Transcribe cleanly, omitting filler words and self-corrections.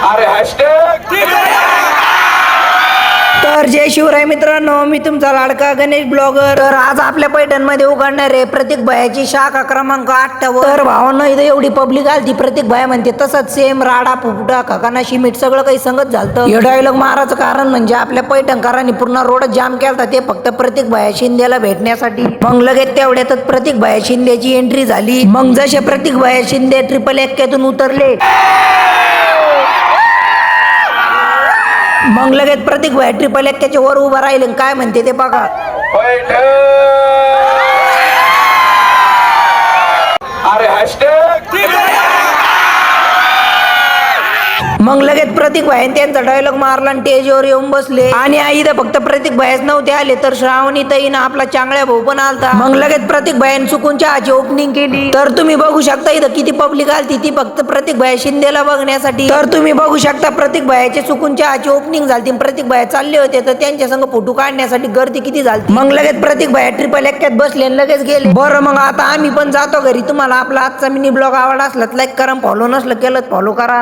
अरे हॅशटॅग तर जय शिवराय मित्रांनो, मी तुमचा लाडका गणेश ब्लॉगर. तर आज आपल्या पैठणमध्ये उघडणार आहे प्रतीक भायाची शाखा क्रमांक 8 वर. तर भावांनो, इथं एवढी पब्लिक आलती. प्रतीक भाया म्हणते तसंच सेम राडा फुफुटा खकाना शिमिट सगळं काही संगत झालतं. हे डायलॉग मारायचं कारण म्हणजे आपल्या पैठणकरांनी पूर्ण रोड जाम केलता, ते फक्त प्रतीक भाया शिंदेला भेटण्यासाठी. मग लगेच तेवढ्यातच प्रतीक भाया शिंदेची एंट्री झाली. मग जसे प्रतीक भाया शिंदे ट्रिपल एक्क्यातून उतरले, मग लगेच प्रतीक भाई ट्रिपल एक्क्याच्या वर उभा राहिले. काय म्हणते ते बघा. पैठण अरे हॅशटॅग मग लगेच प्रतीक भाई त्यांचा डायलॉग मारला आणि स्टेजवर येऊन बसले. आणि इथं फक्त प्रतीक भाईच नव्हते आले, तर श्रावणी ताईनं आपला चांगल्या भाऊ पण आलता. मग लगेच प्रतीक भाईने चुकून चहाची ओपनिंग केली. तर तुम्ही बघू शकता इथं किती पब्लिक आलती, ती फक्त प्रतीक भाई शिंदेला बघण्यासाठी. तर तुम्ही बघू शकता प्रतीक भाईचे चुकून चहाची ओपनिंग झाली. प्रतीक भाई चालले होते, तर त्यांच्या संग फोटो काढण्यासाठी गर्दी किती झाली. मग लगेच प्रतीक भाई ट्रिपल एक्क्यात बसले आणि लगेच गेले. बरं, मग आता आम्ही पण जातो घरी. तुम्हाला आपला आजचा मिनी ब्लॉग आवडला असला लाईक करा, फॉलो नसलं केलं फॉलो करा.